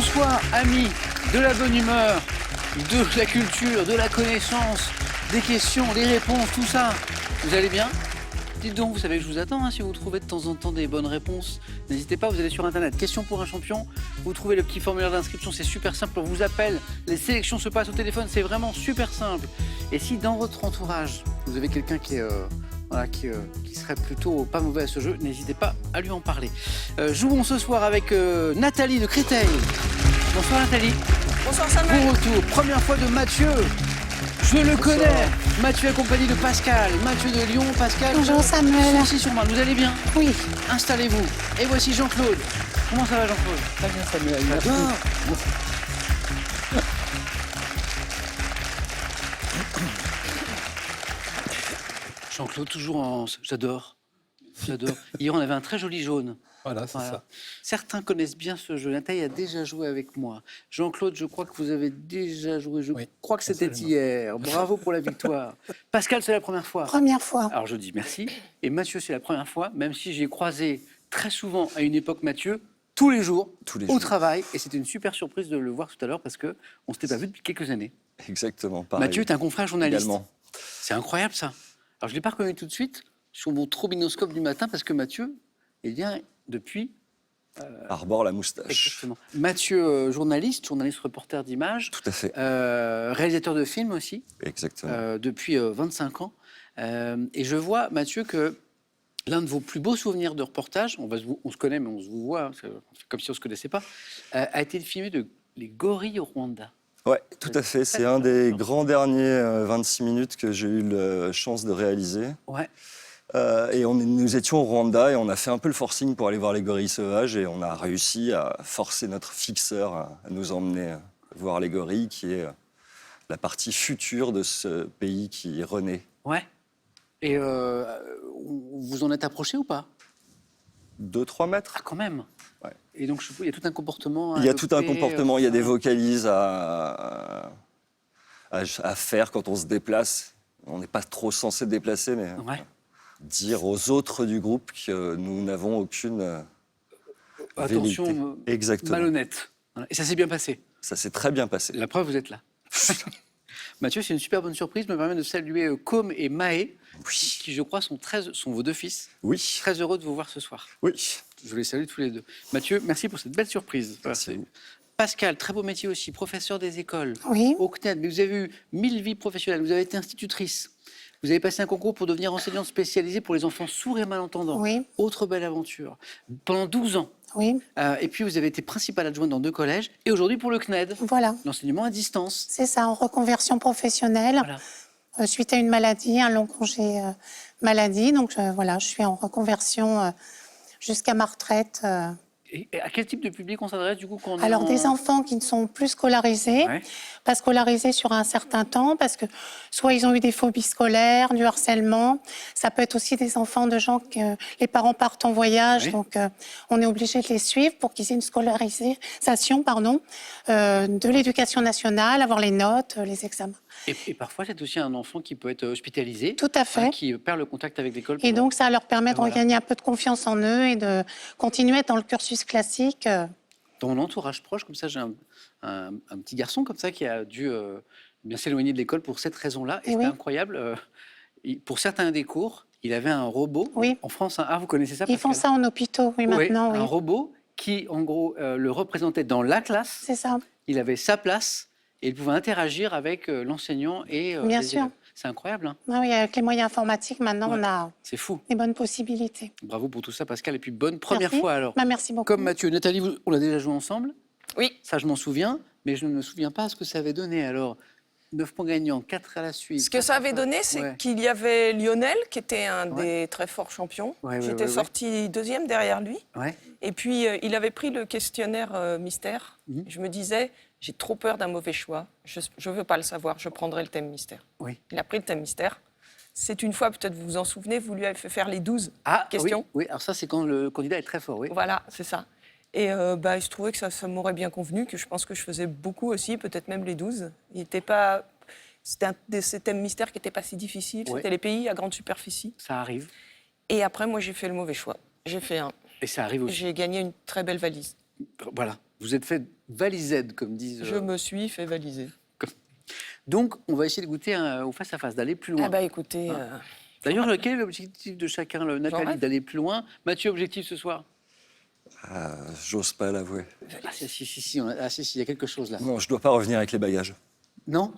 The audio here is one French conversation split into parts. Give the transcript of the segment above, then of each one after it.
Bonsoir, amis de la bonne humeur, de la culture, de la connaissance, des questions, des réponses, tout ça. Vous allez bien? Dites donc, vous savez que je vous attends, hein, si vous trouvez de temps en temps des bonnes réponses. N'hésitez pas, vous allez sur Internet, question pour un champion. Vous trouvez le petit formulaire d'inscription, c'est super simple. On vous appelle, les sélections se passent au téléphone, c'est vraiment super simple. Et si dans votre entourage, vous avez quelqu'un qui est... qui serait plutôt pas mauvais à ce jeu, n'hésitez pas à lui en parler. Jouons ce soir avec Nathalie de Créteil. Bonsoir Nathalie. Bonsoir Samuel. Bon retour, première fois de Mathieu. Je le connais. Mathieu accompagné de Pascal. Mathieu de Lyon, Pascal. Bonjour Samuel. Merci sur moi, vous allez bien? Oui. Installez-vous. Et voici Jean-Claude. Comment ça va Jean-Claude? Très bien Samuel, J'adore. Jean-Claude, toujours en... J'adore. J'adore. Hier, on avait un très joli jaune. Voilà, c'est ça. Certains connaissent bien ce jeu. Nathalie a déjà joué avec moi. Jean-Claude, je crois que vous avez déjà joué. Je crois que c'était hier. Bravo pour la victoire. Pascal, c'est la première fois. Première fois. Alors, je dis merci. Et Mathieu, c'est la première fois, même si j'ai croisé très souvent à une époque Mathieu, tous les jours, au travail. Et c'était une super surprise de le voir tout à l'heure parce qu'on ne s'était pas vu depuis quelques années. Exactement, pareil. Mathieu est un confrère journaliste. Également. C'est incroyable, ça. Alors, je ne l'ai pas reconnu tout de suite sur mon trobinoscope du matin parce que Mathieu, eh bien, depuis... Arbore la moustache. Exactement. Mathieu, journaliste reporter d'images. Tout à fait. Réalisateur de films aussi. Exactement. Depuis 25 ans. Et je vois, Mathieu, que l'un de vos plus beaux souvenirs de reportage, on se connaît, mais on se vous voit, c'est comme si on ne se connaissait pas, a été filmé de les gorilles au Rwanda. Ouais, tout à fait. C'est un des grands derniers 26 minutes que j'ai eu la chance de réaliser. Ouais. Et nous étions au Rwanda et on a fait un peu le forcing pour aller voir les gorilles sauvages et on a réussi à forcer notre fixeur à nous emmener voir les gorilles, qui est la partie future de ce pays qui renaît. Ouais. Et vous en êtes approché ou pas? 2-3 mètres. Ah, quand même. Ouais. Et donc, il y a tout un comportement. Il y a tout un comportement, il y a des vocalises à faire quand on se déplace. On n'est pas trop censé déplacer, mais Ouais. dire aux autres du groupe que nous n'avons aucune Attention, velléité. Exactement. malhonnête. Voilà. Et ça s'est bien passé. Ça s'est très bien passé. La preuve, vous êtes là. Mathieu, c'est une super bonne surprise. Me permet de saluer Com et Maë, qui, je crois, sont vos deux fils. Oui. Très heureux de vous voir ce soir. Oui. Je les salue tous les deux. Mathieu, merci pour cette belle surprise. Merci à vous. Pascal, très beau métier aussi, professeur des écoles. Oui. Au CNED, mais vous avez eu 1000 vies professionnelles. Vous avez été institutrice. Vous avez passé un concours pour devenir enseignante spécialisée pour les enfants sourds et malentendants. Oui. Autre belle aventure. Pendant 12 ans. Oui. Et puis, vous avez été principale adjointe dans 2 collèges. Et aujourd'hui, pour le CNED, Voilà. l'enseignement à distance. C'est ça, en reconversion professionnelle. Voilà. Suite à une maladie, un long congé maladie. Donc voilà, je suis en reconversion jusqu'à ma retraite. Et à quel type de public on s'adresse du coup quand on est Alors, en... des enfants qui ne sont plus scolarisés, Ouais. pas scolarisés sur un certain temps, parce que soit ils ont eu des phobies scolaires, du harcèlement. Ça peut être aussi des enfants de gens que les parents partent en voyage, Ouais. donc on est obligé de les suivre pour qu'ils aient une scolarisation, de l'éducation nationale, avoir les notes, les examens. Et parfois, c'est aussi un enfant qui peut être hospitalisé. Tout à fait. Qui perd le contact avec l'école. Et donc, ça leur permet de Voilà. regagner un peu de confiance en eux et de continuer dans le cursus classique. Dans mon entourage proche, comme ça, j'ai un petit garçon comme ça qui a dû bien s'éloigner de l'école pour cette raison-là. Et Et c'était oui. incroyable. Pour certains des cours, il avait un robot. Oui. En France, hein. Ah, vous connaissez ça? Ils font Pascal? ça en hôpitaux, oui, maintenant, oui. Un robot qui, en gros, le représentait dans la classe. C'est ça. Il avait sa place et il pouvait interagir avec l'enseignant et Bien les sûr. élèves. C'est incroyable, hein. Ah oui, avec les moyens informatiques, maintenant, Ouais. on a C'est fou. des bonnes possibilités. Bravo pour tout ça, Pascal. Et puis, bonne première Merci. fois alors. Bah, merci beaucoup. Comme Mathieu, Nathalie, on a déjà joué ensemble. Oui. Ça, je m'en souviens, mais je ne me souviens pas ce que ça avait donné. Alors, 9 points gagnants, 4 à la suite. Ce que ça avait donné, c'est Ouais. qu'il y avait Lionel, qui était un des très forts champions. Ouais, J'étais sortie deuxième derrière lui. Ouais. Et puis, il avait pris le questionnaire mystère. Mhm. Je me disais, j'ai trop peur d'un mauvais choix. Je ne veux pas le savoir, je prendrai le thème mystère. Oui. Il a pris le thème mystère. C'est une fois, peut-être vous vous en souvenez, vous lui avez fait faire les 12 Ah, questions. Oui, alors ça, c'est quand le candidat est très fort, oui. Voilà, c'est ça. Et il se trouvait que ça m'aurait bien convenu, que je pense que je faisais beaucoup aussi, peut-être même les 12. C'était un de ces thèmes mystères qui n'était pas si difficile. Ouais. C'était les pays à grande superficie. Ça arrive. Et après, moi, j'ai fait le mauvais choix. J'ai fait un. Et ça arrive aussi. J'ai gagné une très belle valise. Voilà. Vous êtes fait valisé, comme disent. Je me suis fait valiser. Donc, on va essayer de goûter au face-à-face, d'aller plus loin. Ah bah écoutez... D'ailleurs, quel est l'objectif de chacun, Nathalie, rêve. d'aller plus loin? Mathieu, objectif ce soir? J'ose pas l'avouer. Si, il y a quelque chose là. Non, je dois pas revenir avec les bagages. Non?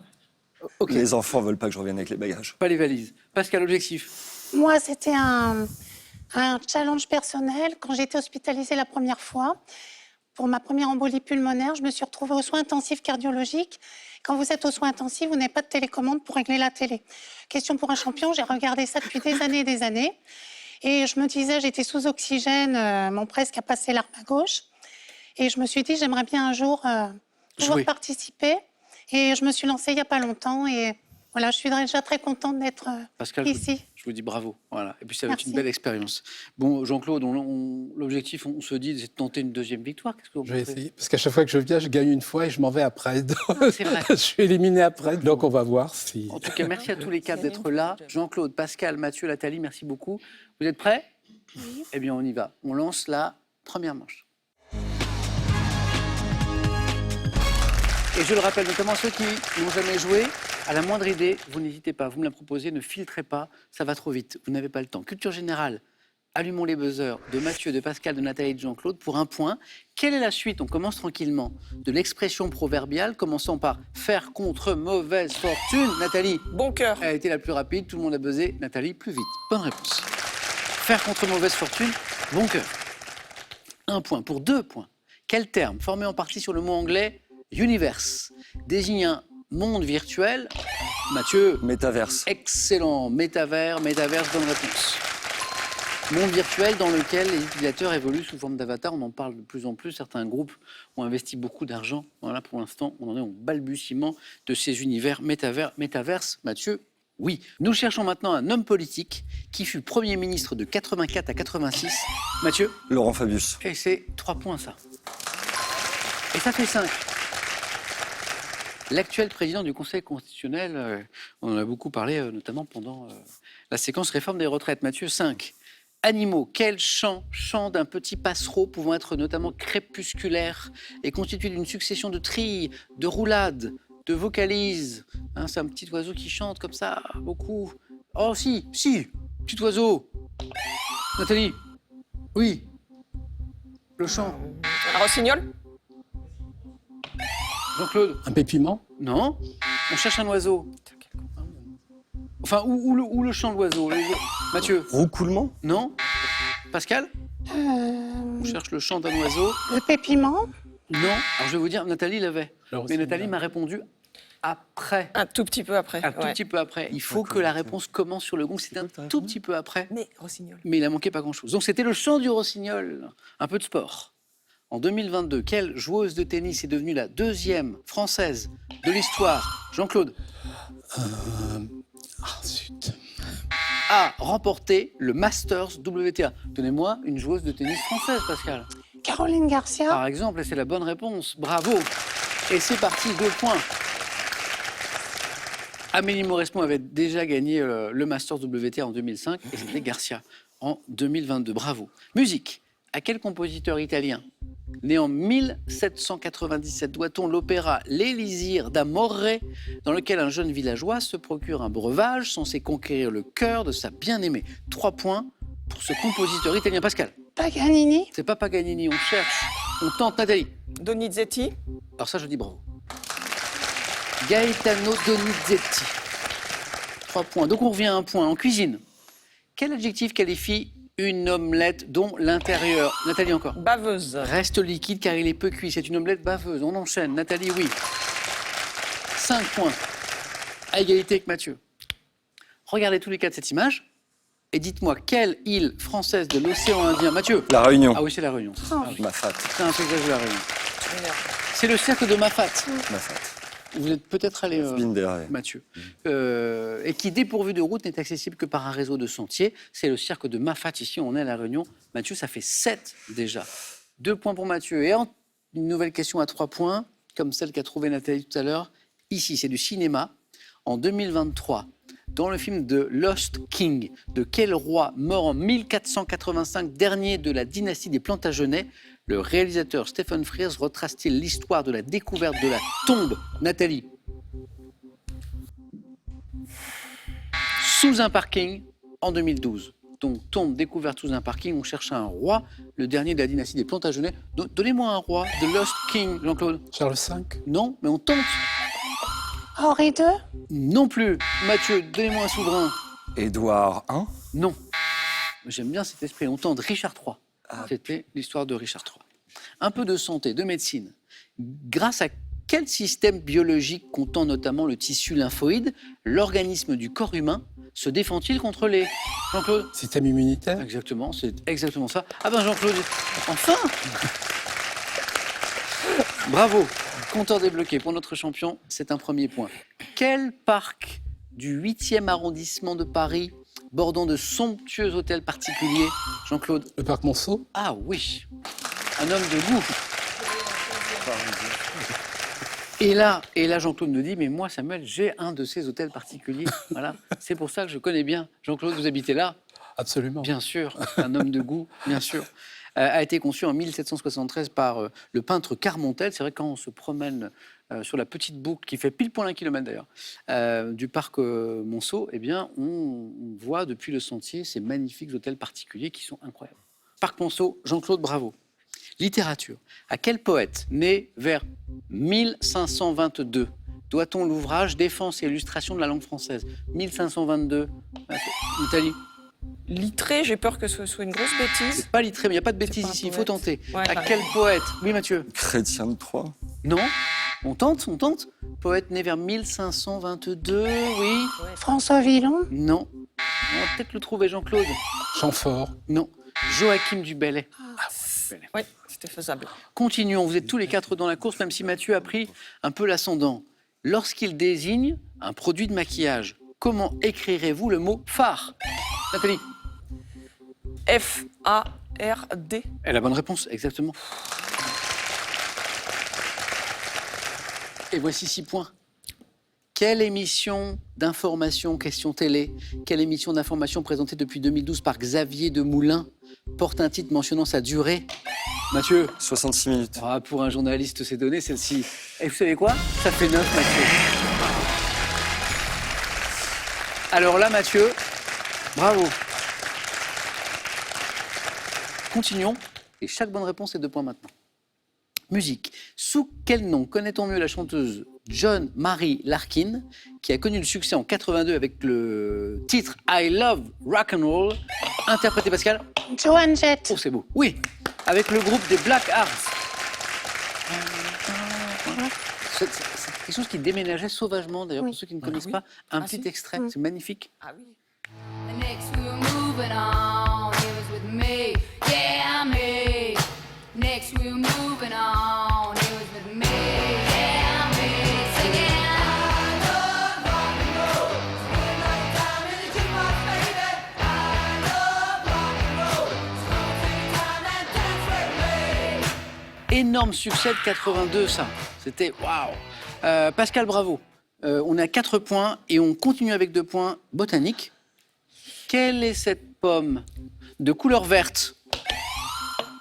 Ok, Les enfants veulent pas que je revienne avec les bagages. pas les valises. Pascal, objectif? Moi, c'était un challenge personnel. Quand j'ai été hospitalisée la première fois, pour ma première embolie pulmonaire, je me suis retrouvée aux soins intensifs cardiologiques. Quand vous êtes aux soins intensifs, vous n'avez pas de télécommande pour régler la télé. Question pour un champion, j'ai regardé ça depuis des années et des années. Et je me disais, j'étais sous oxygène, mon presque a passé l'arme à gauche. Et je me suis dit, j'aimerais bien un jour pouvoir Jouer. participer. Et je me suis lancée il n'y a pas longtemps. Et voilà, je suis déjà très contente d'être Pascal, ici. je vous dis bravo. Voilà. Et puis ça va être Merci. une belle expérience. Bon, Jean-Claude, l'objectif, on se dit, c'est de tenter une deuxième victoire. Qu'est-ce que vous Je vais pensez? essayer. Parce qu'à chaque fois que je viens, je gagne une fois et je m'en vais après. Donc, c'est vrai. je suis éliminé après. Donc, on va voir si. En tout cas, merci à tous les quatre d'être là. Jean-Claude, Pascal, Mathieu, Nathalie, merci beaucoup. Vous êtes prêts? Oui. Eh bien, on y va. On lance la première manche. Et je le rappelle, notamment à ceux qui n'ont jamais joué, à la moindre idée, vous n'hésitez pas, vous me la proposez, ne filtrez pas, ça va trop vite, vous n'avez pas le temps. Culture générale, allumons les buzzers de Mathieu, de Pascal, de Nathalie et de Jean-Claude pour un point. Quelle est la suite? On commence tranquillement de l'expression proverbiale, commençant par faire contre mauvaise fortune. Nathalie, Bon cœur. elle a été la plus rapide, tout le monde a buzzé. Nathalie, plus vite. Bonne réponse. Faire contre mauvaise fortune, bon cœur. Un point. Pour 2 points. Quel terme, formé en partie sur le mot anglais universe, désigne un monde virtuel? Mathieu, Métaverse. excellent. Métaverse, bonne réponse. Monde virtuel dans lequel les utilisateurs évoluent sous forme d'avatar. On en parle de plus en plus. Certains groupes ont investi beaucoup d'argent. Voilà, pour l'instant, on en est au balbutiement de ces univers métaverse. Mathieu, oui. Nous cherchons maintenant un homme politique qui fut Premier ministre de 84 à 86. Mathieu? Laurent Fabius. Et c'est 3 points, ça. Et ça fait 5. L'actuel président du Conseil constitutionnel, on en a beaucoup parlé, notamment pendant la séquence réforme des retraites. Mathieu, 5. Animaux, quel chant? Chant d'un petit passereau pouvant être notamment crépusculaire et constitué d'une succession de trilles, de roulades, de vocalises. Hein, c'est un petit oiseau qui chante comme ça, beaucoup. Oh si, petit oiseau. Nathalie? Oui. Le chant. Un rossignol. Jean-Claude? Un pépiment? Non. On cherche un oiseau. Enfin, où le chant de l'oiseau? Mathieu? Roucoulement. Non. Pascal? On cherche le chant d'un oiseau. Le pépiment. Non. Alors je vais vous dire, Nathalie l'avait. Mais Nathalie m'a répondu après. Un tout petit peu après. Un tout petit peu après. Il faut que la réponse commence sur le gong. C'est un tout petit peu après. Mais rossignol. Mais il a manqué pas grand-chose. Donc c'était le chant du rossignol. Un peu de sport. En 2022, quelle joueuse de tennis est devenue la 2e française de l'histoire? Jean-Claude? Zut. A remporté le Masters WTA. Donnez-moi une joueuse de tennis française, Pascal. Caroline Garcia. Par exemple, et c'est la bonne réponse. Bravo. Et c'est parti, 2 points. Amélie Mauresmo avait déjà gagné le Masters WTA en 2005 et c'était Garcia en 2022. Bravo. Musique. À quel compositeur italien, né en 1797, doit-on l'opéra L'Élysire d'Amore, dans lequel un jeune villageois se procure un breuvage censé conquérir le cœur de sa bien-aimée? 3 points pour ce compositeur italien. Pascal? Paganini. C'est pas Paganini, on cherche, on tente. Nathalie? Donizetti. Alors ça, je dis bravo. Gaetano Donizetti. 3 points. Donc on revient à un point. En cuisine, quel adjectif qualifie une omelette dont l'intérieur... Nathalie encore. Baveuse. Reste liquide car il est peu cuit. C'est une omelette baveuse. On enchaîne. Nathalie, oui. 5 points. À égalité avec Mathieu. Regardez tous les cas de cette image et dites-moi quelle île française de l'océan Indien... Mathieu? La Réunion. Ah oui, c'est la Réunion. Ah oui. Mafat. C'est un peu exagéré, la Réunion. C'est le cercle de Mafat. Mafat. Vous êtes peut-être allé, Binder. Mathieu. Et qui, dépourvu de route, n'est accessible que par un réseau de sentiers. C'est le cirque de Mafat. Ici, on est à La Réunion. Mathieu, ça fait 7 déjà. 2 points pour Mathieu. Et une nouvelle question à 3 points, comme celle qu'a trouvée Nathalie tout à l'heure. Ici, c'est du cinéma. En 2023, Dans le film de Lost King, de quel roi mort en 1485, dernier de la dynastie des Plantagenets, le réalisateur Stephen Frears retrace-t-il l'histoire de la découverte de la tombe, Nathalie? Sous un parking en 2012. Donc, tombe découverte sous un parking, on cherche un roi, le dernier de la dynastie des Plantagenets. Donnez-moi un roi de Lost King, Jean-Claude. Charles V. Non, mais on tente. Henri II. Non plus. Mathieu, donnez-moi un souverain. Édouard I. Non. J'aime bien cet esprit. On tente Richard III. C'était l'histoire de Richard III. Un peu de santé, de médecine. Grâce à quel système biologique contenant notamment le tissu lymphoïde, l'organisme du corps humain se défend-il contre les... Jean-Claude? Système immunitaire. Exactement, c'est exactement ça. Ah ben Jean-Claude, enfin! Bravo, compteur débloqué pour notre champion, c'est un premier point. Quel parc du 8e arrondissement de Paris, bordant de somptueux hôtels particuliers, Jean-Claude? Le parc Monceau. Ah oui, un homme de goût. Et là Jean-Claude me dit, mais moi, Samuel, j'ai un de ces hôtels particuliers. Voilà, c'est pour ça que je connais bien. Jean-Claude, vous habitez là? Absolument. Bien sûr, un homme de goût, bien sûr. A été conçu en 1773 par le peintre Carmontel. C'est vrai que quand on se promène sur la petite boucle, qui fait pile poil 1 kilomètre d'ailleurs, du parc Monceau, eh bien, on voit depuis le sentier ces magnifiques hôtels particuliers qui sont incroyables. Parc Monceau, Jean-Claude, bravo. Littérature. À quel poète, né vers 1522, doit-on l'ouvrage Défense et illustration de la langue française? 1522. Italie. Littré, j'ai peur que ce soit une grosse bêtise. C'est pas littré, mais il n'y a pas de bêtises pas un ici, il faut poète. tenter. Ouais. À quel poète? Oui, Mathieu. Chrétien de Troyes. Non. On tente. Poète né vers 1522, oui. François Villon. Non. On va peut-être le trouver, Jean-Claude. Chamfort. Non. Joachim du Bellay. Oui, c'était faisable. Continuons, vous êtes tous les 4 dans la course, même si Mathieu a pris un peu l'ascendant. Lorsqu'il désigne un produit de maquillage, comment écrirez-vous le mot phare? Nathalie. F-A-R-D. Et la bonne réponse, exactement. Et voici 6 points. Quelle émission d'information, question télé, quelle émission d'information présentée depuis 2012 par Xavier Demoulin porte un titre mentionnant sa durée? Mathieu. 66 minutes. Ah, pour un journaliste, c'est donné celle-ci. Et vous savez quoi? Ça fait 9, Mathieu. Alors là, Mathieu, bravo. Continuons. Et chaque bonne réponse est 2 points maintenant. Musique. Sous quel nom connaît-on mieux la chanteuse John Marie Larkin, qui a connu le succès en 82 avec le titre I Love Rock and Roll, interprété Pascal? Joan Jett. Oh, c'est beau. Oui, avec le groupe des Black Hearts. C'est quelque chose qui déménageait sauvagement, d'ailleurs, pour ceux qui ne connaissent pas. Un petit extrait, c'est magnifique. Ah oui. The next we were moving on, it was with me, yeah, me. Next we were moving on, it was with me, yeah, me. Singing, I love rock and roll, spend my time in the jukebox, baby. I love rock and roll, so take time and dance with me. Énorme succès de 82, ça. C'était waouh. Pascal, bravo. On est à 4 points et on continue avec 2 points. Botanique. Quelle est cette pomme de couleur verte?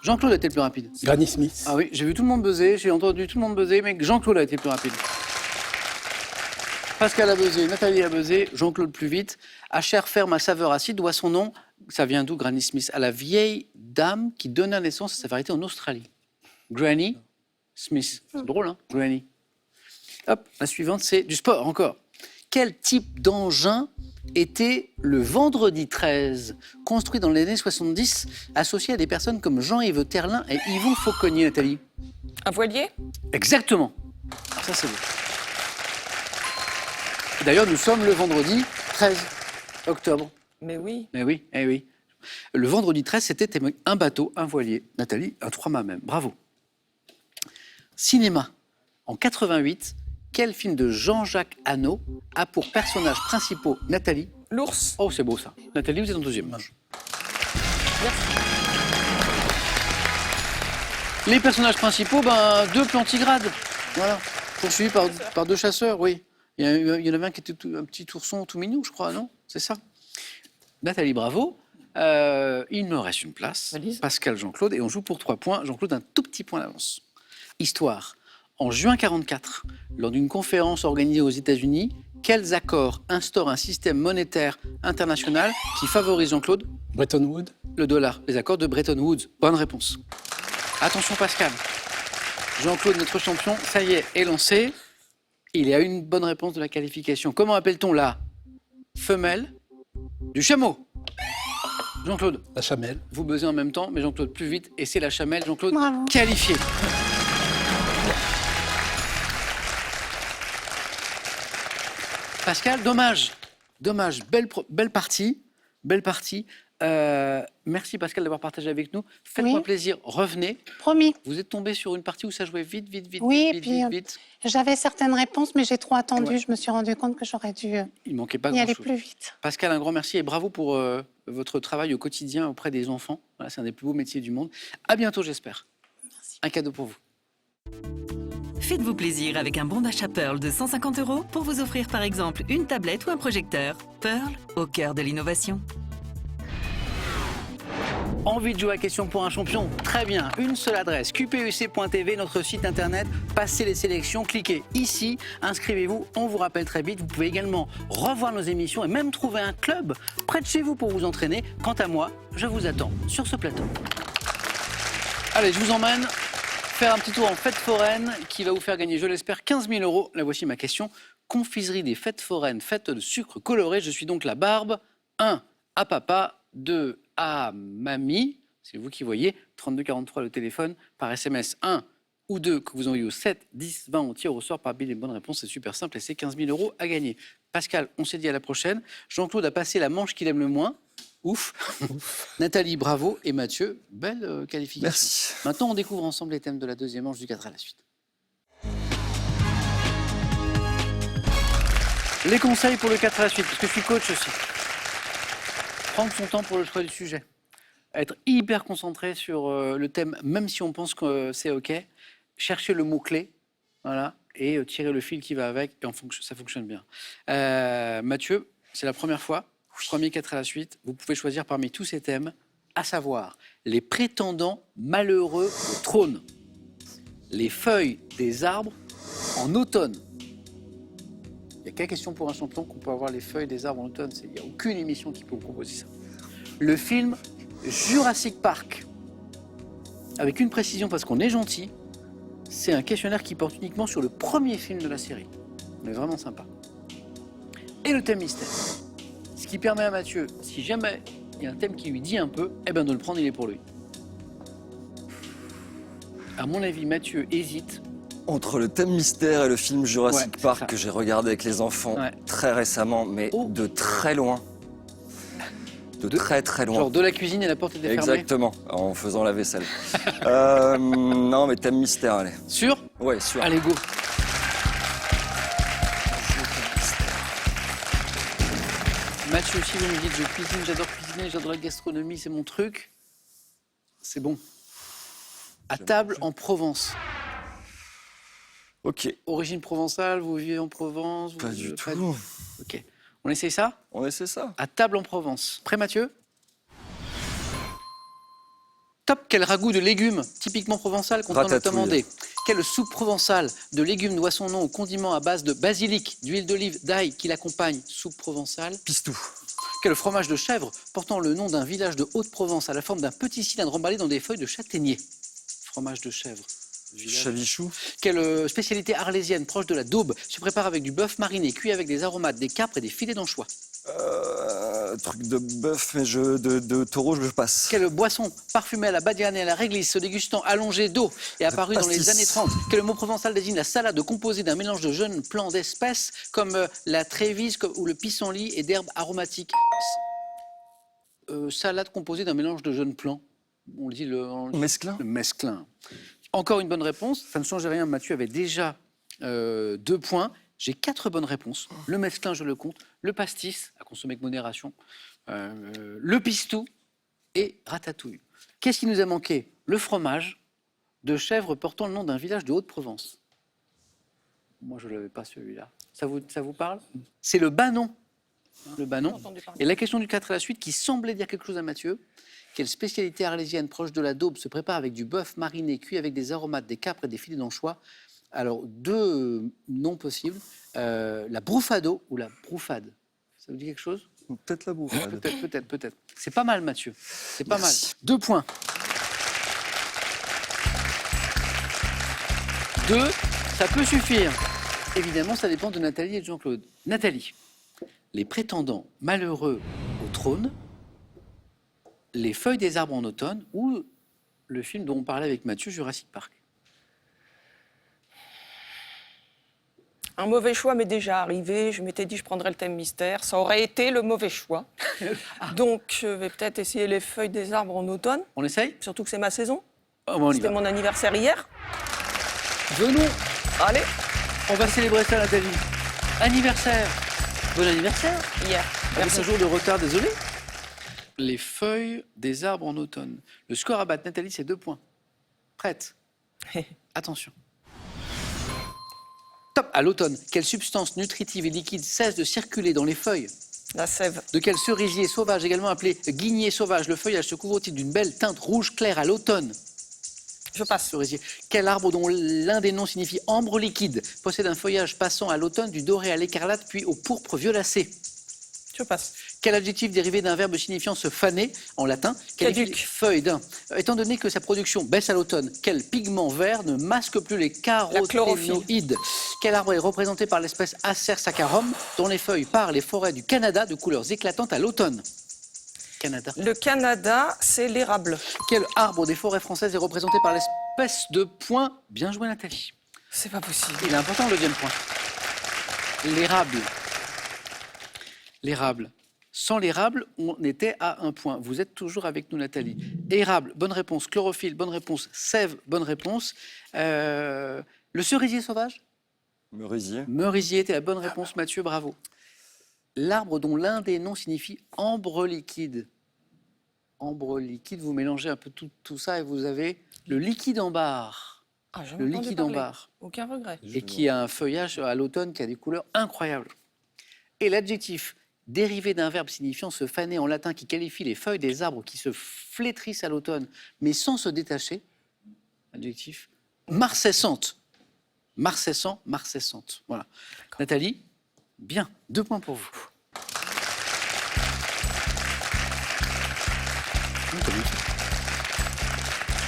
Jean-Claude a été le plus rapide. Granny Smith. Ah oui, j'ai vu tout le monde buzzer, j'ai entendu tout le monde buzzer, mais Jean-Claude a été le plus rapide. Pascal a buzzé, Nathalie a buzzé, Jean-Claude plus vite. À chair ferme, à saveur acide, doit son nom, ça vient d'où Granny Smith? À la vieille dame qui donna naissance à sa variété en Australie. Granny Smith. C'est drôle, hein, Granny. Hop, la suivante, c'est du sport encore. Quel type d'engin était le Vendredi 13, construit dans les années 70, associé à des personnes comme Jean-Yves Terlin et Yvon Fauconnier, Nathalie? Un voilier? Exactement. Alors ça, c'est beau. D'ailleurs, nous sommes le vendredi 13 octobre. Mais oui. Eh oui, eh oui. Le vendredi 13, c'était un bateau, un voilier. Nathalie, un 3-mâts même. Bravo. Cinéma. En 88, quel film de Jean-Jacques Hano a pour personnages principaux Nathalie? L'ours. Oh, c'est beau ça. Nathalie, vous êtes en deuxième. Merci. Les personnages principaux, 2 plantigrades. Voilà. Poursuivis par 2 chasseurs, oui. Il y en avait un qui était un petit ourson tout mignon, je crois, non? C'est ça. Nathalie, bravo. Il me reste une place. Valise. Pascal, Jean-Claude, et on joue pour 3 points. Jean-Claude, un tout petit point d'avance. Histoire. En juin 1944, lors d'une conférence organisée aux États-Unis, quels accords instaurent un système monétaire international qui favorise, Jean-Claude, Bretton Woods. le dollar? Les accords de Bretton Woods. Bonne réponse. Attention, Pascal. Jean-Claude, notre champion, ça y est lancé. Il y a une bonne réponse de la qualification. Comment appelle-t-on la femelle du chameau? Jean-Claude, La Chamelle. vous buzzez en même temps, mais Jean-Claude plus vite. Et c'est la chamelle. Jean-Claude, Bravo. qualifié. Pascal, dommage. Dommage. Belle partie. Belle partie. Merci Pascal d'avoir partagé avec nous. Faites-moi Oui. plaisir, revenez. Promis. Vous êtes tombé sur une partie où ça jouait vite, vite, vite, Oui, vite, puis, vite, vite. J'avais certaines réponses, mais j'ai trop attendu. Ouais. Je me suis rendu compte que j'aurais dû Il manquait pas y aller grand-chose. plus vite. Pascal, un grand merci et bravo pour votre travail au quotidien auprès des enfants. Voilà, c'est un des plus beaux métiers du monde. À bientôt, j'espère. Un cadeau pour vous. Faites-vous plaisir avec un bon d'achat Pearl de 150 € pour vous offrir par exemple une tablette ou un projecteur. Pearl, au cœur de l'innovation. Envie de jouer à question pour un champion? Très bien, une seule adresse, qpuc.tv, notre site internet, passez les sélections, cliquez ici, inscrivez-vous, on vous rappelle très vite. Vous pouvez également revoir nos émissions et même trouver un club près de chez vous pour vous entraîner. Quant à moi, je vous attends sur ce plateau. Allez, je vous emmène faire un petit tour en fête foraine qui va vous faire gagner, je l'espère, 15 000 €. Là, voici ma question. Confiserie des fêtes foraines, fête de sucre coloré. Je suis donc la barbe. 1 à papa, 2 à mamie. C'est vous qui voyez. 3243 le téléphone. Par SMS 1 ou 2 que vous envoyez au 7, 10, 20. On tire au sort parmi les bonnes réponses. C'est super simple et c'est 15 000 € à gagner. Pascal, on s'est dit à la prochaine. Jean-Claude a passé la manche qu'il aime le moins. Ouf. Nathalie, bravo. Et Mathieu, belle qualification. Merci. Maintenant, on découvre ensemble les thèmes de la deuxième manche du 4 à la suite. Les conseils pour le 4 à la suite, parce que je suis coach aussi. Prendre son temps pour le choix du sujet. Être hyper concentré sur le thème, même si on pense que c'est OK. Chercher le mot-clé, voilà, et tirer le fil qui va avec, et ça fonctionne bien. Mathieu, c'est la première fois. Premier 4 à la suite, vous pouvez choisir parmi tous ces thèmes, à savoir les prétendants malheureux au trône, les feuilles des arbres en automne. Il y a quelle question pour un champion qu'on peut avoir les feuilles des arbres en automne? Il n'y a aucune émission qui peut vous proposer ça. Le film Jurassic Park, avec une précision parce qu'on est gentil, c'est un questionnaire qui porte uniquement sur le premier film de la série. On est vraiment sympa. Et le thème mystère. Ce qui permet à Mathieu, si jamais il y a un thème qui lui dit un peu, eh ben de le prendre, il est pour lui. À mon avis, Mathieu hésite. Entre le thème mystère et le film Ouais, Jurassic c'est Park ça. que j'ai regardé avec les enfants Ouais. très récemment, mais Oh. de très loin. De très très loin. Genre de la cuisine et la porte était fermée. Exactement, en faisant la vaisselle. Non, mais thème mystère, allez. Sûr? Ouais, sûr. Allez, go. Mathieu, si vous me dites je cuisine, j'adore cuisiner, j'adore la gastronomie, c'est mon truc, c'est bon. À table en Provence. Ok, Origine provençale, vous vivez en Provence? pas vous- du pas- tout. Ok. On essaye ça? On essaie ça. À table en Provence. Prêt, Mathieu? Top, quel ragoût de légumes typiquement provençal qu'on peut Ratatouille. notamment des. Quelle soupe provençale de légumes doit son nom au condiment à base de basilic, d'huile d'olive, d'ail qui l'accompagne? Soupe provençale. Pistou. Quel fromage de chèvre portant le nom d'un village de Haute-Provence à la forme d'un petit cylindre emballé dans des feuilles de châtaignier? Fromage de chèvre. Village. Chavichou. Quelle spécialité arlésienne proche de la daube se prépare avec du bœuf mariné, cuit avec des aromates, des capres et des filets d'anchois? Truc de bœuf, mais de taureau, je passe. Quelle boisson parfumée à la badiane et à la réglisse, se dégustant allongée d'eau est apparue dans les Pastis. années 30? Quel mot provençal désigne la salade composée d'un mélange de jeunes plants d'espèces comme la trévise ou le pissenlit et d'herbes aromatiques? Salade composée d'un mélange de jeunes plants. On le dit Mesclin. le mesclin. Encore une bonne réponse. Ça ne change rien. Mathieu avait déjà 2 points. J'ai 4 bonnes réponses. Le mesclin, je le compte. Le pastis, à consommer avec modération. Le pistou et ratatouille. Qu'est-ce qui nous a manqué? Le fromage de chèvre portant le nom d'un village de Haute-Provence. Moi, je ne l'avais pas celui-là. Ça vous parle? C'est le banon. Le banon. entendu parler. Et la question du 4 à la suite, qui semblait dire quelque chose à Mathieu. Quelle spécialité arlésienne proche de la daube se prépare avec du bœuf mariné, cuit avec des aromates, des capres et des filets d'anchois? Alors, deux noms possibles. La brouffado ou la brouffade. Ça vous dit quelque chose? Peut-être la bouffe. Peut-être. C'est pas mal, Mathieu. C'est pas Merci. mal. 2 points. 2, ça peut suffire. Évidemment, ça dépend de Nathalie et de Jean-Claude. Nathalie, les prétendants malheureux au trône, les feuilles des arbres en automne ou le film dont on parlait avec Mathieu, Jurassic Park. Un mauvais choix m'est déjà arrivé. Je m'étais dit je prendrais le thème mystère. Ça aurait été le mauvais choix. Donc je vais peut-être essayer les feuilles des arbres en automne. On essaye? Surtout que c'est ma saison. Oh, bon, on y C'était va. mon anniversaire hier. Venons, Allez, on va célébrer ça, Nathalie. Anniversaire. Bon anniversaire. hier. Avec un jour de retard, désolé. Les feuilles des arbres en automne. Le score à battre, Nathalie, c'est 2 points. Prête? Attention. Top. À l'automne, quelle substance nutritive et liquide cesse de circuler dans les feuilles? La sève. De quel cerisier sauvage, également appelé guigné sauvage, le feuillage se couvre-t-il d'une belle teinte rouge claire à l'automne? Je passe. Cerisier. Quel arbre dont l'un des noms signifie ambre liquide possède un feuillage passant à l'automne du doré à l'écarlate puis au pourpre violacé? Je passe. Quel adjectif dérivé d'un verbe signifiant se faner en latin qualifie les Caduc. feuilles d'un? Étant donné que sa production baisse à l'automne, quel pigment vert ne masque plus les caroténoïdes? Quel arbre est représenté par l'espèce Acer saccharum dont les feuilles parent les forêts du Canada de couleurs éclatantes à l'automne? Canada. Le Canada, c'est l'érable. Quel arbre des forêts françaises est représenté par l'espèce de point? Bien joué, Nathalie. C'est pas possible. Il est important le deuxième point. L'érable. L'érable. Sans l'érable, on était à 1 point. Vous êtes toujours avec nous, Nathalie. Érable, bonne réponse. Chlorophylle, bonne réponse. Sève, bonne réponse. Le cerisier sauvage? Merisier. Merisier était la bonne réponse, Mathieu, bravo. L'arbre dont l'un des noms signifie ambre liquide. Ambre liquide, vous mélangez un peu tout ça et vous avez le liquide en barre. Ah, j'en ai Le entendu liquide en parler. barre. Aucun regret. Et qui a un feuillage à l'automne qui a des couleurs incroyables. Et l'adjectif dérivé d'un verbe signifiant se faner en latin qui qualifie les feuilles des arbres qui se flétrissent à l'automne mais sans se détacher, adjectif marcescente. Marcescent, marcescente. Voilà. Nathalie, bien, 2 points pour vous.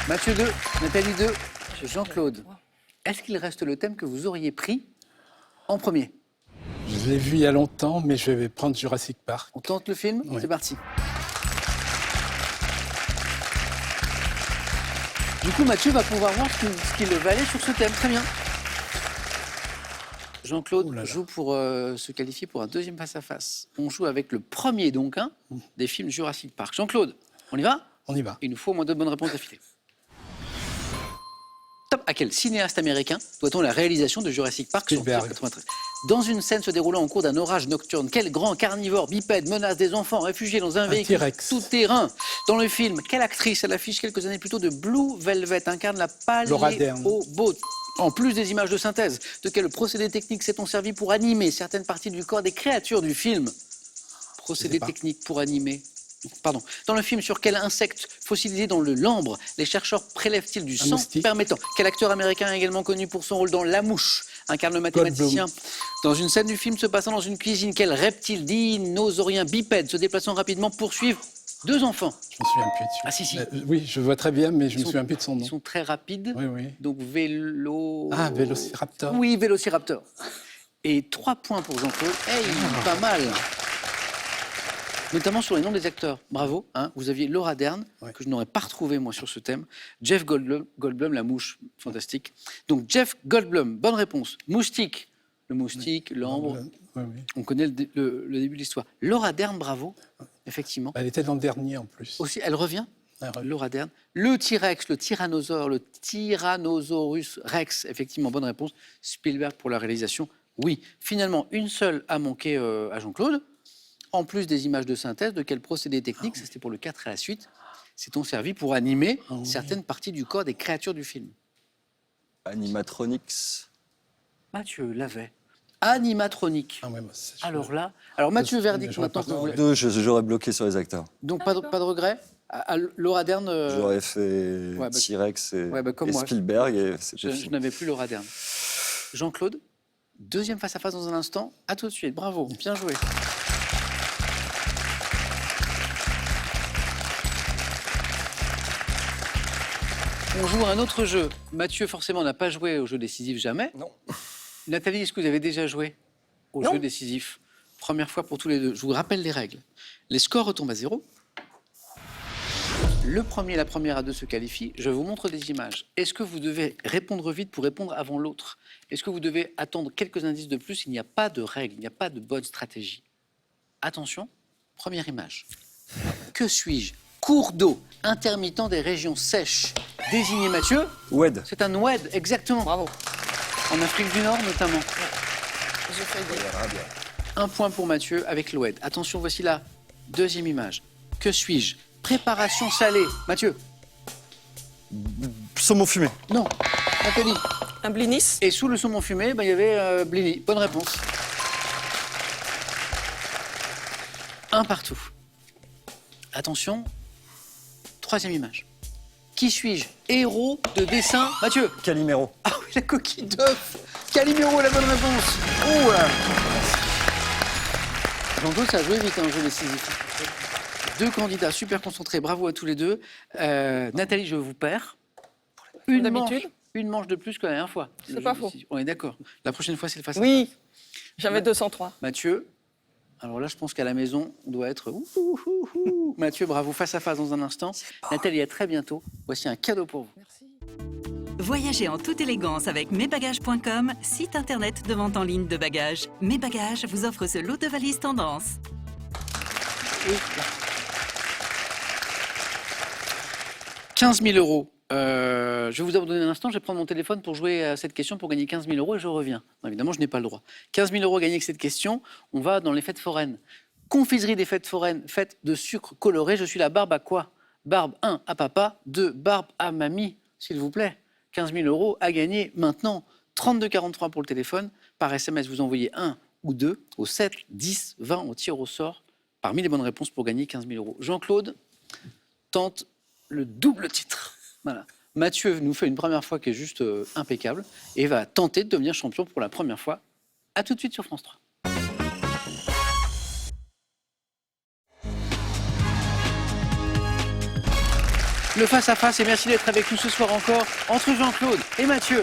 Mathieu 2, Nathalie 2, Jean-Claude. Est-ce qu'il reste le thème que vous auriez pris en premier? Je l'ai vu il y a longtemps, mais je vais prendre Jurassic Park. On tente le film? Oui. C'est parti. Du coup, Mathieu va pouvoir voir ce qu'il valait sur ce thème. Très bien. Jean-Claude Ouh là là. joue pour se qualifier pour un deuxième face-à-face. On joue avec le premier, donc, des films Jurassic Park. Jean-Claude, on y va? On y va. Il nous faut au moins 2 bonnes réponses d'affilée. Top. À quel cinéaste américain doit-on la réalisation de Jurassic Park sorti en Spielberg. 93? Dans une scène se déroulant au cours d'un orage nocturne, quel grand carnivore bipède menace des enfants réfugiés dans un véhicule T-Rex. tout-terrain? Dans le film, quelle actrice à l'affiche quelques années plus tôt de Blue Velvet incarne la Laura Dern. paléobote? En plus des images de synthèse, de quel procédé technique s'est-on servi pour animer certaines parties du corps des créatures du film? Procédé pas. technique pour animer. Pardon. Dans le film, sur quel insecte fossilisé dans le lambre les chercheurs prélèvent-ils du Un sang moustique. permettant? Quel acteur américain également connu pour son rôle dans La Mouche incarne le mathématicien? Dans une scène du film se passant dans une cuisine, quel reptile dinosaurien bipède se déplaçant rapidement poursuivre 2 enfants? Je me souviens plus de Ah, si, si. oui, je vois très bien, mais je Ils me sont- souviens plus de son Ils nom. sont très rapides. Oui, oui. Donc vélo... Ah, Vélociraptor. Oui, Vélociraptor. Et 3 points pour Jean-Claude. Hey, pas mal. Notamment sur les noms des acteurs. Bravo. Hein. Vous aviez Laura Dern, Ouais. que je n'aurais pas retrouvé moi sur ce thème. Jeff Goldblum, la mouche. Fantastique. Donc Jeff Goldblum, bonne réponse. Moustique. Le moustique, l'ambre. Oui, oui. On connaît le début de l'histoire. Laura Dern, bravo. Effectivement. Elle était dans le dernier en plus. Aussi, elle revient. Elle revient. Laura Dern. Le T-Rex, le tyrannosaure, le Tyrannosaurus Rex, effectivement, bonne réponse. Spielberg pour la réalisation, oui. Finalement, une seule a manqué à Jean-Claude. En plus des images de synthèse, de quel procédé technique, ça c'était pour le 4 à la suite, s'est-on servi pour animer certaines parties du corps des créatures du film? Animatronics. Mathieu l'avait. Animatronique. Ah ouais, moi, je- Alors là, alors Mathieu verdict j'aurais maintenant pas que vous voulez. Deux, j'aurais bloqué sur les acteurs. Donc pas de regret. Laura Dern. J'aurais fait ouais, bah, T-Rex et, ouais, bah, comme et moi. Spielberg et c'était Je fini. n'avais plus Laura Dern. Jean-Claude, deuxième face à face dans un instant. À tout de suite. Bravo, bien joué. On joue à un autre jeu. Mathieu, forcément, n'a pas joué au jeu décisif jamais. Non. Nathalie, est-ce que vous avez déjà joué au Non. jeu décisif? Première fois pour tous les deux. Je vous rappelle les règles. Les scores retombent à 0. Le premier et la première à deux se qualifient. Je vous montre des images. Est-ce que vous devez répondre vite pour répondre avant l'autre? Est-ce que vous devez attendre quelques indices de plus? Il n'y a pas de règle, il n'y a pas de bonne stratégie. Attention, première image. Que suis-je? Cours d'eau intermittent des régions sèches. Désignez Mathieu. Oued. C'est un oued, exactement. Bravo. En Afrique du Nord notamment. J'ai fait dire. Un point pour Mathieu avec l'oued. Attention, voici la deuxième image. Que suis-je? Préparation salée. Mathieu. Saumon fumé. Non. Nathalie. Un blinis. Et sous le saumon fumé, il y avait Blini. Bonne réponse. Un partout. Attention. Troisième image. Qui suis-je? Héros de dessin. Mathieu. Calimero. Ah oui, la coquille d'œuf. Calimero, la bonne réponse. Oh là. Jean-Claude, ça a joué vite, un jeu décisif. Deux candidats super concentrés. Bravo à tous les deux. Nathalie, je vous perds. d'habitude. Une manche de plus que la dernière fois. C'est pas faux. On est d'accord. La prochaine fois, c'est le face à Oui. face. J'avais 203. Mathieu, alors là, je pense qu'à la maison, on doit être... ouh, ouh, ouh, ouh. Mathieu, bravo, face à face dans un instant. Nathalie, à très bientôt. Voici un cadeau pour vous. Merci. Voyagez en toute élégance avec mesbagages.com, site internet de vente en ligne de bagages. Mes Bagages vous offre ce lot de valises tendance. Et là. 15 000 euros. Je vais vous abandonner un instant, je vais prendre mon téléphone pour jouer à cette question pour gagner 15 000 euros et je reviens. Non, évidemment, je n'ai pas le droit. 15 000 euros gagnés avec cette question, on va dans les fêtes foraines. Confiserie des fêtes foraines, fête de sucre coloré. Je suis la barbe à quoi? Barbe 1 à papa, 2 barbe à mamie, s'il vous plaît. 15 000 euros à gagner maintenant. 32,43 pour le téléphone. Par SMS, vous envoyez 1 ou 2 au 7, 10, 20, on tire au sort parmi les bonnes réponses pour gagner 15 000 euros. Jean-Claude tente le double titre. Voilà. Mathieu nous fait une première fois qui est juste impeccable et va tenter de devenir champion pour la première fois. A tout de suite sur France 3. Le face-à-face et merci d'être avec nous ce soir encore entre Jean-Claude et Mathieu.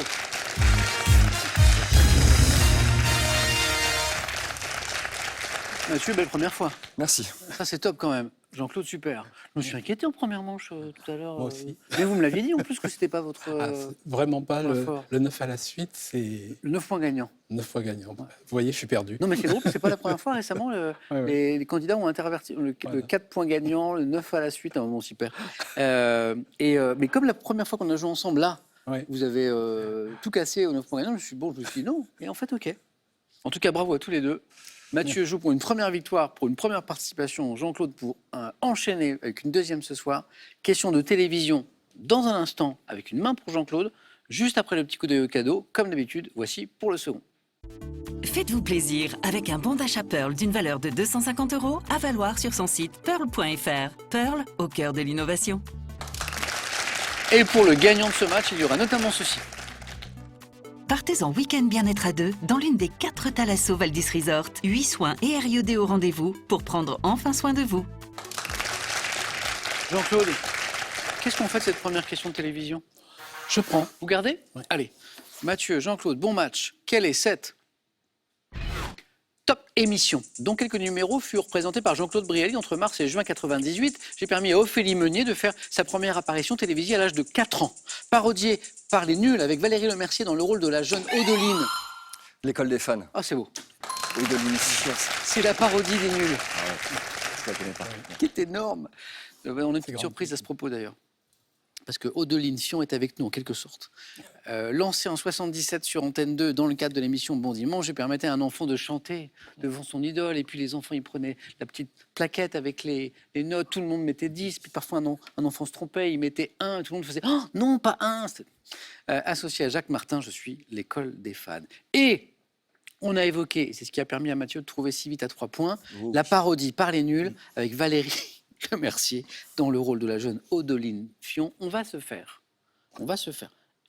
Mathieu, belle première fois. Merci. Ça, c'est top quand même. Jean-Claude, super. Je me suis inquiété en première manche tout à l'heure. Moi aussi. Mais vous me l'aviez dit en plus que c'était pas votre. Ah, c'est vraiment pas point le, fort. le 9 à la suite, c'est Le 9 points gagnant. 9 fois gagnant. Vous voyez, je suis perdu. Non, mais c'est drôle, c'est pas la première fois récemment. Ouais. Les candidats ont interverti le Voilà. 4 points gagnant, le 9 à la suite. Ah, bon, super. Mais comme la première fois qu'on a joué ensemble, là, Ouais. vous avez tout cassé au 9 points gagnant, je me suis dit non. Et en fait, OK. En tout cas, bravo à tous les deux. Mathieu joue pour une première victoire, pour une première participation. Jean-Claude pour enchaîner avec une deuxième ce soir. Question de télévision dans un instant avec une main pour Jean-Claude. Juste après le petit coup d'œil au cadeau, comme d'habitude, voici pour le second. Faites-vous plaisir avec un bon d'achat Pearl d'une valeur de 250 € à valoir sur son site pearl.fr. Pearl, au cœur de l'innovation. Et pour le gagnant de ce match, il y aura notamment ceci. Partez en week-end bien-être à deux dans l'une des 4 Thalasso Valdis Resort. 8 soins et RIED au rendez-vous pour prendre enfin soin de vous. Jean-Claude, qu'est-ce qu'on fait de cette première question de télévision? Je prends. Vous gardez? Ouais. Allez. Mathieu, Jean-Claude, bon match. Quelle est cette top émission dont quelques numéros furent présentés par Jean-Claude Brialy entre mars et juin 98. J'ai permis à Ophélie Meunier de faire sa première apparition télévisée à l'âge de 4 ans. Parodiée par Les Nuls avec Valérie Lemercier dans le rôle de la jeune Odeline. L'école des fans. Ah, c'est beau. Odeline. C'est la parodie des Nuls. Ah ouais. Je la connais pas. Qui est énorme. On a une petite grand. surprise à ce propos d'ailleurs. parce que Odeline Fion est avec nous en quelque sorte. Lancé en 77 sur Antenne 2 dans le cadre de l'émission Bon Dimanche, je permettais à un enfant de chanter devant son idole, et puis les enfants ils prenaient la petite plaquette avec les notes, tout le monde mettait 10, puis parfois un enfant se trompait, il mettait 1, et tout le monde faisait « Oh non, pas 1 !» Associé à Jacques Martin, je suis l'école des fans. Et on a évoqué, et c'est ce qui a permis à Mathieu de trouver si vite à 3 points, la parodie par les nuls avec Valérie Lemercier dans le rôle de la jeune Odeline Fion. On va se faire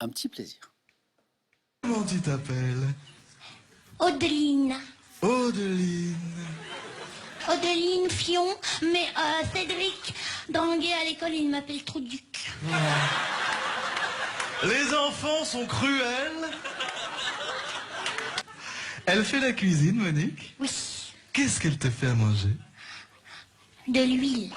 un petit plaisir. Comment tu t'appelles? Odeline. Odeline. Odeline Fion, mais Cédric, Danguet à l'école, il m'appelle Trouduc. Les enfants sont cruels. Elle fait la cuisine, Monique? Oui, Qu'est-ce qu'elle te fait à manger? de l'huile.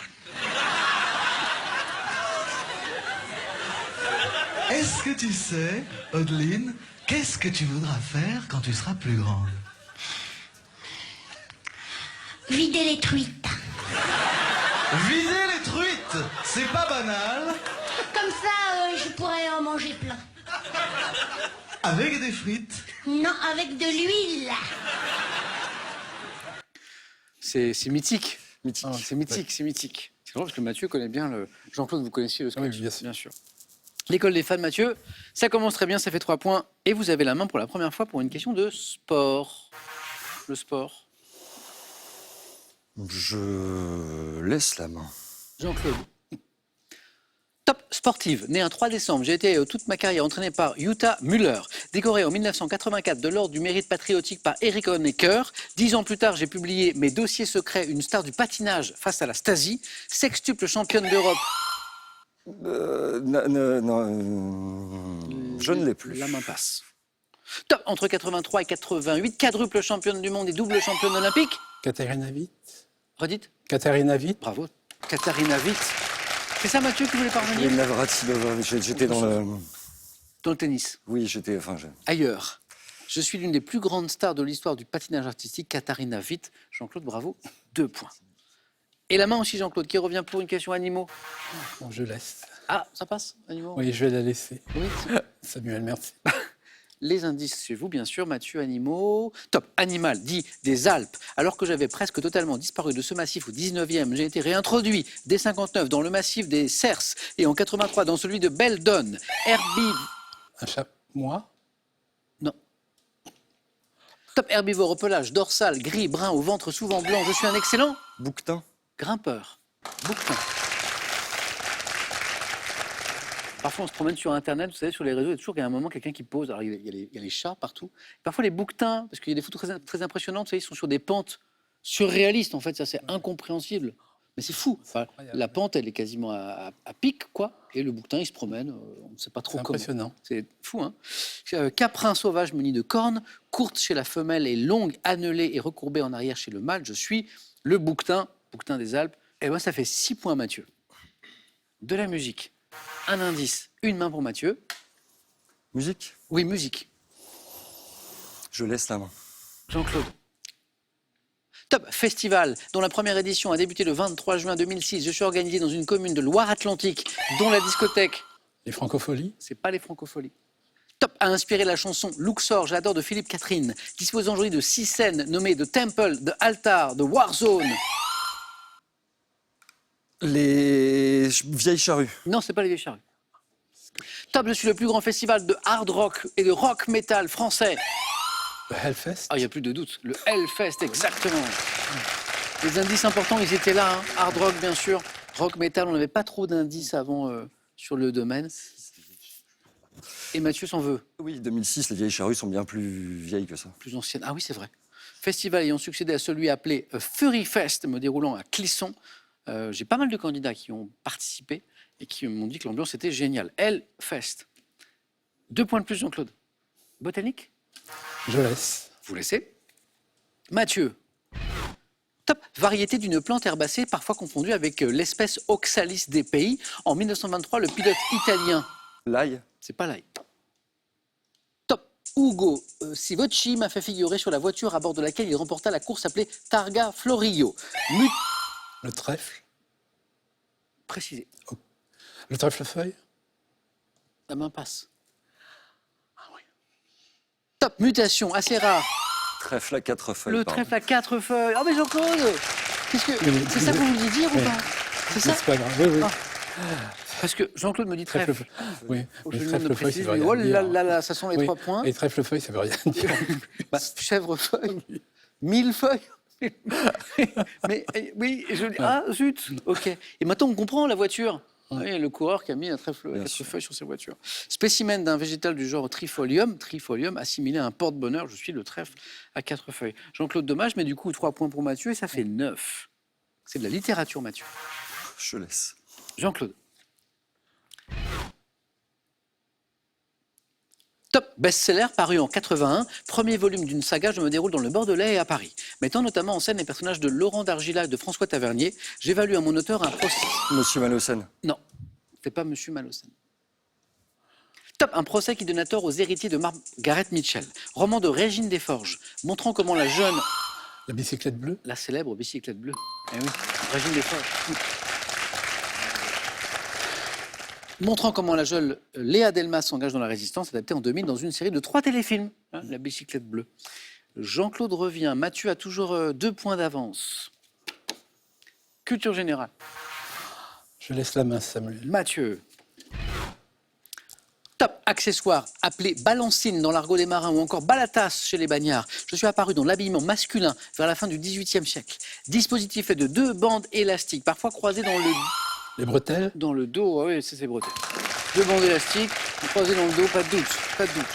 Est-ce que tu sais, Odeline, qu'est-ce que tu voudras faire quand tu seras plus grande? Vider les truites. Vider les truites, c'est pas banal. Comme ça, je pourrais en manger plein. Avec des frites. Non, avec de l'huile. C'est mythique. Mythique. Ah, c'est mythique, c'est mythique. C'est drôle parce que Mathieu connaît bien le... Jean-Claude, vous connaissiez le sketch, Oui, bien sûr. L'école des fans, Mathieu, ça commence très bien, ça fait 3 points. Et vous avez la main pour la première fois pour une question de sport. Le sport. Je laisse la main. Jean-Claude. Top sportive, née un 3 décembre, j'ai été toute ma carrière entraîné par Jutta Müller, décorée en 1984 de l'ordre du mérite patriotique par Eric Honecker. 10 ans plus tard, j'ai publié Mes dossiers secrets, une star du patinage face à la Stasi, sextuple championne d'Europe. Je ne l'ai plus. La main passe. Top, entre 83 et 88, quadruple championne du monde et double championne olympique. Katharina Witt. Redites. Katharina Witt. Bravo. Katharina Witt. C'est ça, Mathieu, qui voulait parvenir Navratilova, j'étais dans le... dans le tennis. Oui, j'étais... Ailleurs. Je suis l'une des plus grandes stars de l'histoire du patinage artistique, Katharina Witt. Jean-Claude, bravo. 2 points. Et la main aussi, Jean-Claude, qui revient pour une question animaux. Bon, je laisse. Ah, ça passe, animaux? Oui, je vais la laisser. Oui. Samuel, merci. Les indices chez vous, bien sûr, Mathieu, animaux. Top, animal, dit des Alpes. Alors que j'avais presque totalement disparu de ce massif au 19e, j'ai été réintroduit dès 59 dans le massif des Cers et en 83 dans celui de Beldon. Un chamois. Non. Top herbivore au pelage dorsal, gris, brun, au ventre souvent blanc. Je suis un excellent Bouquetin. grimpeur. Bouquetin. Parfois, on se promène sur Internet, vous savez, sur les réseaux, il y a toujours un moment quelqu'un qui pose. Alors, il y a les chats partout. Parfois, les bouquetins, parce qu'il y a des photos très, très impressionnantes, vous savez, ils sont sur des pentes surréalistes, en fait. Ça, c'est incompréhensible. Mais c'est fou. Enfin, la pente, elle est quasiment à pic, quoi. Et le bouquetin, il se promène. On ne sait pas trop comment. Impressionnant. C'est fou, hein. Caprin sauvage muni de cornes, courte chez la femelle et longue, annelée et recourbée en arrière chez le mâle. Je suis le bouquetin des Alpes. Et moi, ça fait 6 points, Mathieu. De la musique. Un indice, une main pour Mathieu. Musique. Oui, musique. Je laisse la main. Jean-Claude. Top Festival, dont la première édition a débuté le 23 juin 2006. Je suis organisé dans une commune de Loire-Atlantique, dont la discothèque... Les francopholies. C'est pas les francopholies. Top a inspiré la chanson Luxor, j'adore de Philippe Catherine, disposant aujourd'hui de 6 scènes nommées de Temple, de Altar, de Warzone. Les vieilles charrues. Non, c'est pas les Vieilles Charrues. Top, je suis le plus grand festival de hard rock et de rock metal français. Le Hellfest. Ah, il n'y a plus de doute. Le Hellfest, exactement. Les indices importants, ils étaient là. Hein. Hard rock, bien sûr. Rock metal, on n'avait pas trop d'indices avant sur le domaine. Et Mathieu s'en veut. Oui, 2006, les vieilles charrues sont bien plus vieilles que ça. Plus ancienne. Ah oui, c'est vrai. Festival ayant succédé à celui appelé Fury Fest, me déroulant à Clisson. J'ai pas mal de candidats qui ont participé et qui m'ont dit que l'ambiance était géniale. Hellfest. 2 points de plus, Jean-Claude. Botanique? Je laisse. Vous laissez. Mathieu. Top, variété d'une plante herbacée, parfois confondue avec l'espèce Oxalis des pays. En 1923, le pilote italien. L'ail. C'est pas l'ail. Top, Ugo Sivocci m'a fait figurer sur la voiture à bord de laquelle il remporta la course appelée Targa Florio. Le trèfle. Précisé. Le trèfle-feuille. La main passe. Ah oui. Top, mutation, assez rare. Trèfle à 4 feuilles. Le pardon. trèfle à 4 feuilles. Ah mais Jean-Claude, c'est ça que vous vouliez dire ou pas? C'est ça? C'est pas grave. Oui, oui. Ah. Parce que Jean-Claude me dit trèfle. Oui, Faut que mais je lui demande de trèfle-feuille, ça préciser, veut mais rien oh là dire. là là, ça sont les Oui. 3 points. Et trèfle-feuille, ça veut rien dire. Bah, chèvrefeuille, 1000 feuilles. Mais oui, je dis, ah zut, ok. Et maintenant on comprend la voiture. Oui, le coureur qui a mis un trèfle à 4 feuilles sur sa voiture. Spécimen d'un végétal du genre Trifolium, assimilé à un porte-bonheur, je suis le trèfle à 4 feuilles. Jean-Claude, dommage, mais du coup 3 points pour Mathieu et ça fait 9. C'est de la littérature, Mathieu. Je laisse. Jean-Claude. Top best-seller paru en 81, premier volume d'une saga, je me déroule dans le Bordelais et à Paris. Mettant notamment en scène les personnages de Laurent d'Argila et de François Tavernier, j'évalue à mon auteur un procès... Monsieur Malocène. Non, c'est pas Monsieur Malocène. Top, un procès qui donne tort aux héritiers de Margaret Mitchell. Roman de Régine Desforges, montrant comment la jeune... La bicyclette bleue? La célèbre bicyclette bleue. Eh oui, Régine Desforges. Montrant comment la jeune Léa Delmas s'engage dans la résistance, adaptée en 2000 dans une série de 3 téléfilms, hein, La bicyclette bleue. Jean-Claude revient, Mathieu a toujours 2 points d'avance. Culture générale. Je laisse la main, Samuel. Mathieu. Top, accessoire appelé balancine dans l'argot des marins ou encore balatas chez les bagnards. Je suis apparu dans l'habillement masculin vers la fin du XVIIIe siècle. Dispositif fait de 2 bandes élastiques, parfois croisées dans le... Les bretelles? Dans le dos, ah oui, c'est bretelles. 2 bandes élastiques, croisées dans le dos, pas de doute, pas de doute.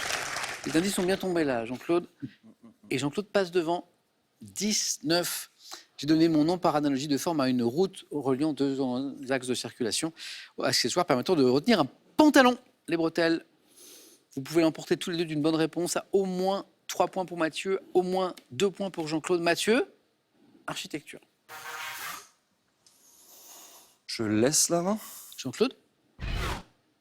Les indices sont bien tombés là, Jean-Claude. Et Jean-Claude passe devant 19. J'ai donné mon nom par analogie de forme à une route reliant 2 axes de circulation, accessoires permettant de retenir un pantalon. Les bretelles, vous pouvez l'emporter tous les deux d'une bonne réponse à au moins 3 points pour Mathieu, au moins 2 points pour Jean-Claude. Mathieu, architecture. Je laisse la main. Jean-Claude.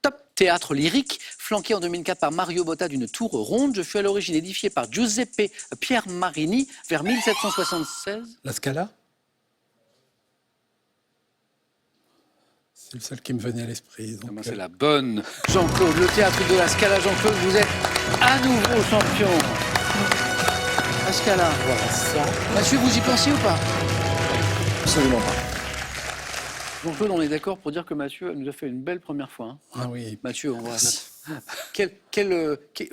Top, théâtre lyrique, flanqué en 2004 par Mario Botta d'une tour ronde. Je fus à l'origine édifié par Giuseppe Piermarini vers 1776. La Scala? C'est le seul qui me venait à l'esprit. donc, C'est la bonne. Jean-Claude, le théâtre de la Scala. Jean-Claude, vous êtes à nouveau champion. La Scala. Voilà ça. Mathieu, vous y pensiez ou pas? Absolument pas. Jean-Claude, on est d'accord pour dire que Mathieu nous a fait une belle première fois. Hein. Ah oui. Mathieu, on va...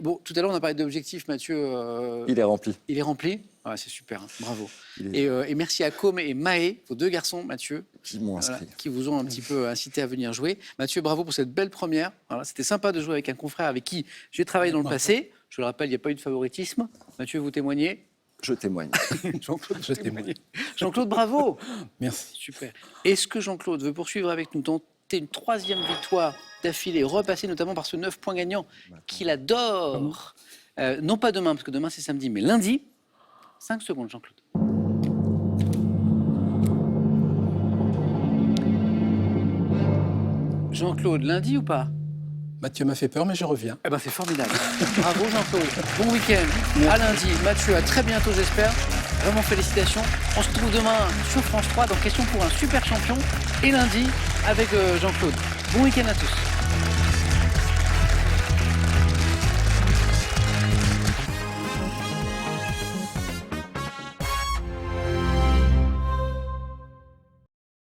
Bon, tout à l'heure, on a parlé d'objectifs, Mathieu. Il est rempli. Il est rempli. Ouais, c'est super, hein. Bravo. Il est- Et merci à Com et Maë, vos 2 garçons, Mathieu, Qui m'ont voilà, inscrit. qui vous ont un petit peu incité à venir jouer. Mathieu, bravo pour cette belle première. Voilà, c'était sympa de jouer avec un confrère avec qui j'ai travaillé dans le passé. Je le rappelle, il n'y a pas eu de favoritisme. Mathieu, vous témoignez. Je témoigne. Jean-Claude, Je témoigne. Jean-Claude, bravo. Merci. Super. Est-ce que Jean-Claude veut poursuivre avec nous, tenter une 3e victoire d'affilée, repasser notamment par ce 9 points gagnant qu'il adore non pas demain, parce que demain c'est samedi, mais lundi. 5 secondes, Jean-Claude. Jean-Claude, lundi ou pas? Mathieu m'a fait peur, mais je reviens. Eh ben c'est formidable. Bravo Jean-Claude. Bon week-end. À lundi. Mathieu, à très bientôt j'espère. Vraiment félicitations. On se retrouve demain sur France 3 dans Question pour un super champion. Et lundi avec Jean-Claude. Bon week-end à tous.